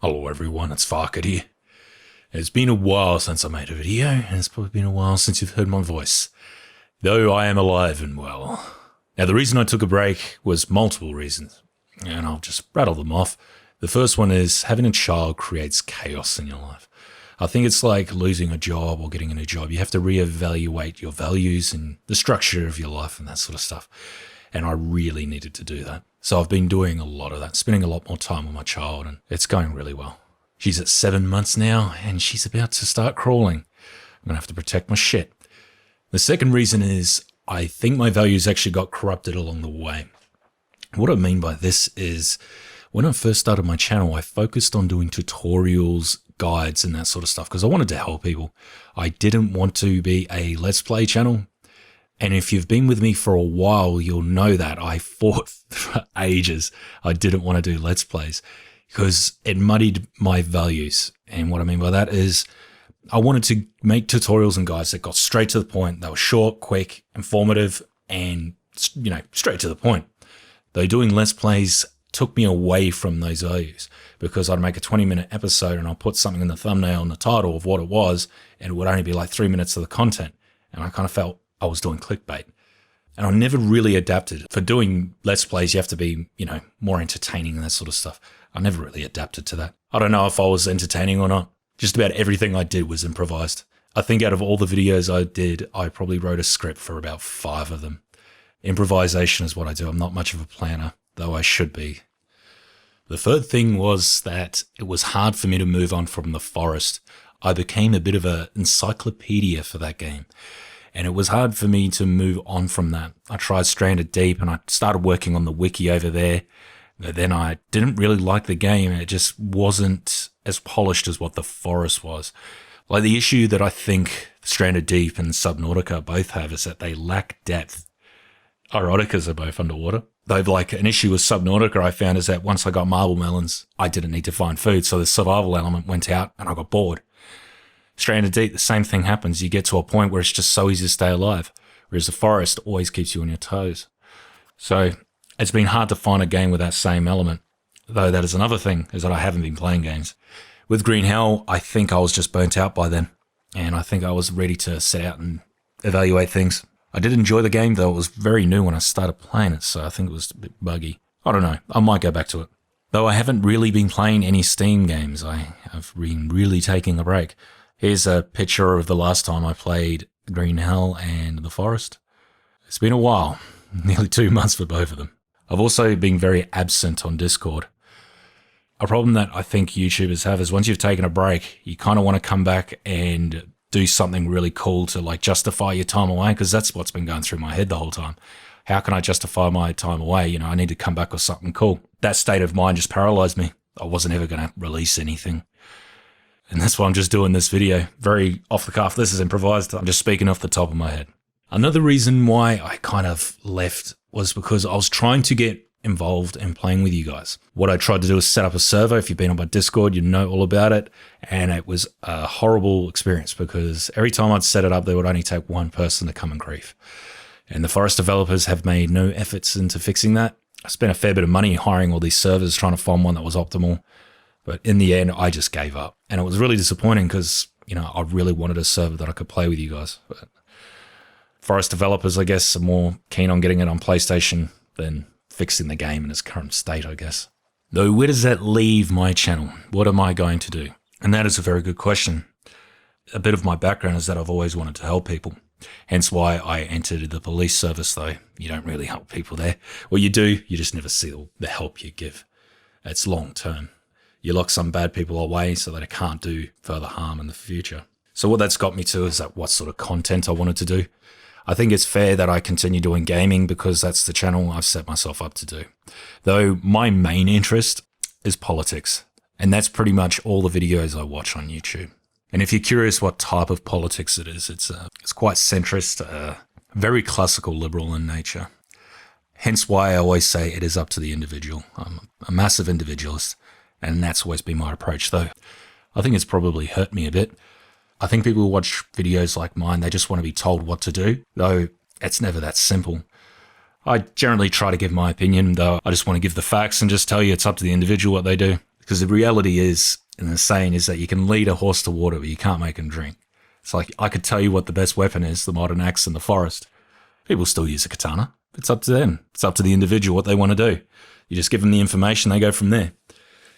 Hello everyone, it's Farket here. It's been a while since I made a video, and it's probably been a while since you've heard my voice. Though I am alive and well. Now the reason I took a break was multiple reasons, and I'll just rattle them off. The first one is having a child creates chaos in your life. I think it's like losing a job or getting a new job. You have to reevaluate your values and the structure of your life and that sort of stuff. And I really needed to do that. So I've been doing a lot of that, spending a lot more time with my child, and it's going really well. She's at 7 months now, and she's about to start crawling. I'm going to have to protect my shit. The second reason is I think my values actually got corrupted along the way. What I mean by this is when I first started my channel, I focused on doing tutorials, guides, and that sort of stuff because I wanted to help people. I didn't want to be a Let's Play channel. And if you've been with me for a while, you'll know that I fought for ages. I didn't want to do Let's Plays because it muddied my values. And what I mean by that is I wanted to make tutorials and guides that got straight to the point. They were short, quick, informative, and, straight to the point. Though doing Let's Plays took me away from those values because I'd make a 20-minute episode and I'll put something in the thumbnail and the title of what it was, and it would only be like 3 minutes of the content. And I kind of felt I was doing clickbait. And I never really adapted. For doing Let's Plays, you have to be, more entertaining and that sort of stuff. I never really adapted to that. I don't know if I was entertaining or not. Just about everything I did was improvised. I think out of all the videos I did, I probably wrote a script for about 5 of them. Improvisation is what I do. I'm not much of a planner, though I should be. The third thing was that it was hard for me to move on from The Forest. I became a bit of an encyclopedia for that game. And it was hard for me to move on from that. I tried Stranded Deep and I started working on the wiki over there. But then I didn't really like the game. It just wasn't as polished as what The Forest was. Like the issue that I think Stranded Deep and Subnautica both have is that they lack depth. Eroticas are both underwater. Though like an issue with Subnautica I found is that once I got marble melons, I didn't need to find food. So the survival element went out and I got bored. Stranded Deep, the same thing happens. You get to a point where it's just so easy to stay alive, whereas The Forest always keeps you on your toes. So it's been hard to find a game with that same element, though that is another thing, is that I haven't been playing games. With Green Hell, I think I was just burnt out by then, and I think I was ready to set out and evaluate things. I did enjoy the game, though it was very new when I started playing it, so I think it was a bit buggy. I don't know, I might go back to it. Though I haven't really been playing any Steam games, I have been really taking a break. Here's a picture of the last time I played Green Hell and The Forest. It's been a while, nearly 2 months for both of them. I've also been very absent on Discord. A problem that I think YouTubers have is once you've taken a break, you kind of want to come back and do something really cool to like justify your time away, because that's what's been going through my head the whole time. How can I justify my time away? I need to come back with something cool. That state of mind just paralyzed me. I wasn't ever going to release anything. And that's why I'm just doing this video. Very off the cuff. This is improvised. I'm just speaking off the top of my head. Another reason why I kind of left was because I was trying to get involved in playing with you guys. What I tried to do was set up a server. If you've been on my Discord, you know all about it. And it was a horrible experience because every time I'd set it up, there would only take one person to come and grief. And the Forest developers have made no efforts into fixing that. I spent a fair bit of money hiring all these servers, trying to find one that was optimal. But in the end, I just gave up. And it was really disappointing because, I really wanted a server that I could play with you guys. But Forest developers, I guess, are more keen on getting it on PlayStation than fixing the game in its current state, I guess. Though, where does that leave my channel? What am I going to do? And that is a very good question. A bit of my background is that I've always wanted to help people. Hence why I entered the police service, though you don't really help people there. Well, you do, you just never see the help you give. It's long term. You lock some bad people away so that it can't do further harm in the future. So what that's got me to is that what sort of content I wanted to do. I think it's fair that I continue doing gaming because that's the channel I've set myself up to do. Though my main interest is politics. And that's pretty much all the videos I watch on YouTube. And if you're curious what type of politics it is, it's quite centrist, very classical liberal in nature. Hence why I always say it is up to the individual. I'm a massive individualist. And that's always been my approach, though. I think it's probably hurt me a bit. I think people who watch videos like mine, they just want to be told what to do, though it's never that simple. I generally try to give my opinion, though I just want to give the facts and just tell you it's up to the individual what they do. Because the reality is, and the saying is that you can lead a horse to water, but you can't make him drink. It's like, I could tell you what the best weapon is, the modern axe in the forest. People still use a katana. It's up to them. It's up to the individual what they want to do. You just give them the information, they go from there.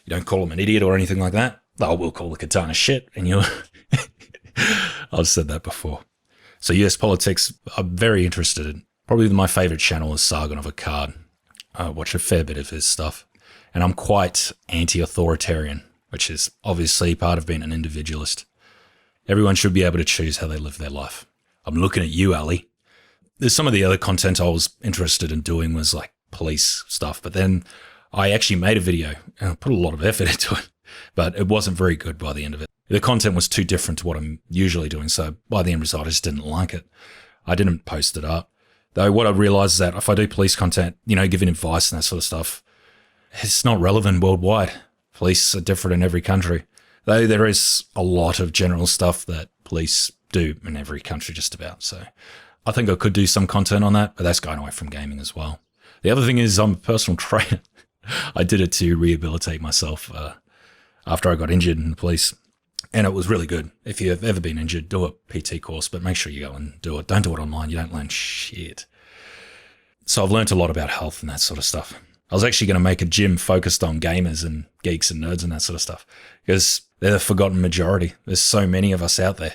You don't call them an idiot or anything like that. Oh, we'll call the katana shit, and you're... I've said that before. So US politics, I'm very interested in. Probably my favourite channel is Sargon of Akkad. I watch a fair bit of his stuff. And I'm quite anti-authoritarian, which is obviously part of being an individualist. Everyone should be able to choose how they live their life. I'm looking at you, Ali. There's some of the other content I was interested in doing was like police stuff, but then I actually made a video and I put a lot of effort into it, but it wasn't very good by the end of it. The content was too different to what I'm usually doing, so by the end result, I just didn't like it. I didn't post it up. Though what I realized is that if I do police content, giving advice and that sort of stuff, it's not relevant worldwide. Police are different in every country. Though there is a lot of general stuff that police do in every country just about. So I think I could do some content on that, but that's going away from gaming as well. The other thing is I'm a personal trainer. I did it to rehabilitate myself after I got injured in the police. And it was really good. If you've ever been injured, do a PT course, but make sure you go and do it. Don't do it online. You don't learn shit. So I've learned a lot about health and that sort of stuff. I was actually going to make a gym focused on gamers and geeks and nerds and that sort of stuff because they're the forgotten majority. There's so many of us out there.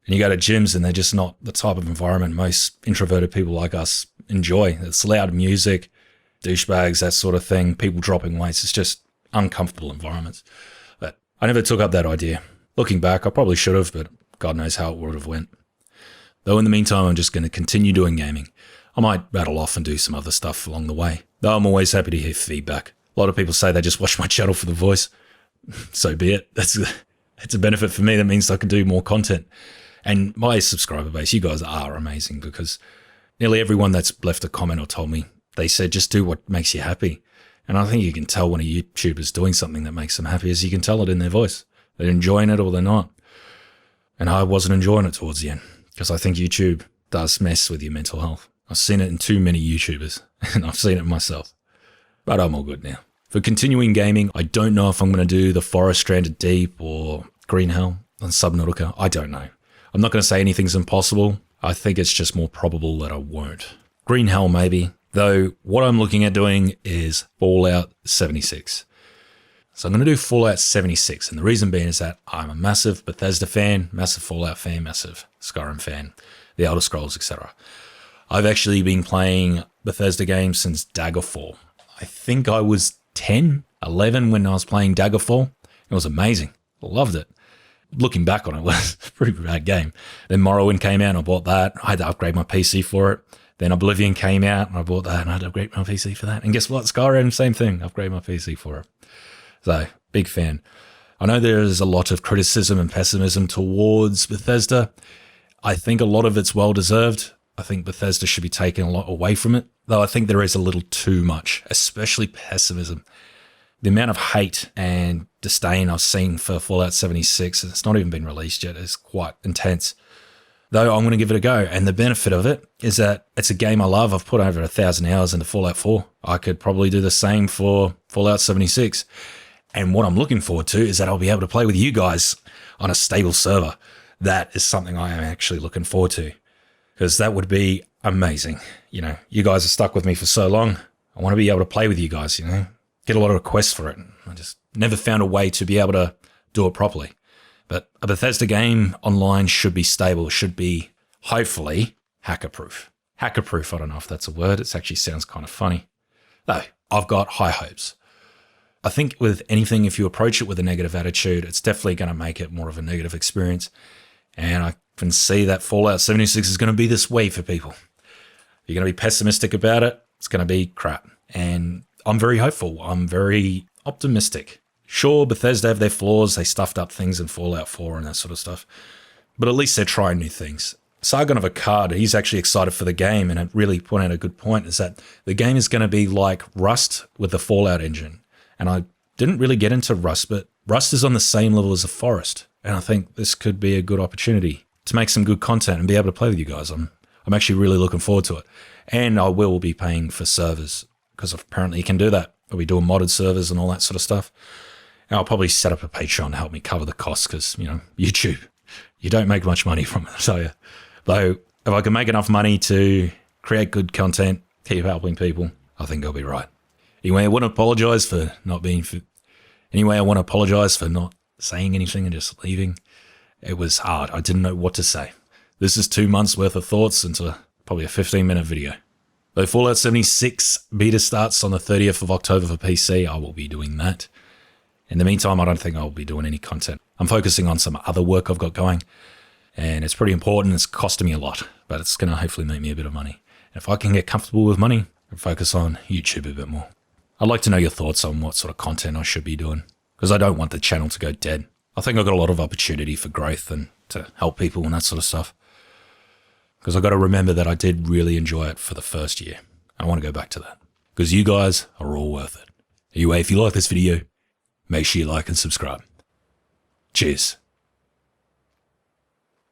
And you go to gyms and they're just not the type of environment most introverted people like us enjoy. It's loud music, douchebags, that sort of thing, people dropping weights. It's just uncomfortable environments. But I never took up that idea. Looking back, I probably should have, but God knows how it would have went. Though in the meantime, I'm just going to continue doing gaming. I might rattle off and do some other stuff along the way. Though I'm always happy to hear feedback. A lot of people say they just watch my channel for the voice. So be it. It's a benefit for me. That means I can do more content. And my subscriber base, you guys are amazing because nearly everyone that's left a comment or told me, they said just do what makes you happy. And I think you can tell when a YouTuber's doing something that makes them happy is you can tell it in their voice. They're enjoying it or they're not. And I wasn't enjoying it towards the end because I think YouTube does mess with your mental health. I've seen it in too many YouTubers and I've seen it myself. But I'm all good now. For continuing gaming, I don't know if I'm going to do the Forest Stranded Deep or Green Hell and Subnautica. I don't know. I'm not going to say anything's impossible. I think it's just more probable that I won't. Green Hell maybe. Though what I'm looking at doing is Fallout 76. So I'm going to do Fallout 76, and the reason being is that I'm a massive Bethesda fan, massive Fallout fan, massive Skyrim fan, the Elder Scrolls, etc. I've actually been playing Bethesda games since Daggerfall. I think I was 10, 11 when I was playing Daggerfall. It was amazing. I loved it. Looking back on it, it was a pretty bad game. Then Morrowind came out and I bought that. I had to upgrade my PC for it. Then Oblivion came out and I bought that and I had to upgrade my PC for that. And guess what? Skyrim, same thing. Upgrade my PC for it. So, big fan. I know there's a lot of criticism and pessimism towards Bethesda. I think a lot of it's well-deserved. I think Bethesda should be taking a lot away from it, though I think there is a little too much, especially pessimism. The amount of hate and disdain I've seen for Fallout 76, and it's not even been released yet, is quite intense. Though I'm going to give it a go, and the benefit of it is that it's a game I love. I've put over 1,000 hours into Fallout 4. I could probably do the same for Fallout 76. And what I'm looking forward to is that I'll be able to play with you guys on a stable server. That is something I am actually looking forward to because that would be amazing. You guys are stuck with me for so long. I want to be able to play with you guys, get a lot of requests for it. I just never found a way to be able to do it properly. But a Bethesda game online should be stable, should be hopefully hacker-proof. Hacker-proof, I don't know if that's a word. It actually sounds kind of funny. Though, I've got high hopes. I think with anything, if you approach it with a negative attitude, it's definitely going to make it more of a negative experience. And I can see that Fallout 76 is going to be this way for people. If you're going to be pessimistic about it, it's going to be crap. And I'm very hopeful. I'm very optimistic. Sure, Bethesda have their flaws. They stuffed up things in Fallout 4 and that sort of stuff. But at least they're trying new things. Sargon of Akkad, he's actually excited for the game, and it really pointed out a good point, is that the game is going to be like Rust with the Fallout engine. And I didn't really get into Rust, but Rust is on the same level as the Forest. And I think this could be a good opportunity to make some good content and be able to play with you guys. I'm actually really looking forward to it. And I will be paying for servers because apparently you can do that. We'll be doing modded servers and all that sort of stuff. I'll probably set up a Patreon to help me cover the costs because, you know, YouTube, you don't make much money from it, so yeah. Though, if I can make enough money to create good content, keep helping people, I think I'll be right. Anyway, I want to apologize for not saying anything and just leaving. It was hard. I didn't know what to say. This is 2 months worth of thoughts into probably a 15-minute video. Though Fallout 76 beta starts on the 30th of October for PC, I will be doing that. In the meantime, I don't think I'll be doing any content. I'm focusing on some other work I've got going, and it's pretty important. It's costing me a lot, but it's going to hopefully make me a bit of money. And if I can get comfortable with money, I'll focus on YouTube a bit more. I'd like to know your thoughts on what sort of content I should be doing, because I don't want the channel to go dead. I think I've got a lot of opportunity for growth and to help people and that sort of stuff. Because I've got to remember that I did really enjoy it for the first year. I want to go back to that. Because you guys are all worth it. Anyway, if you like this video, make sure you like and subscribe. Cheers.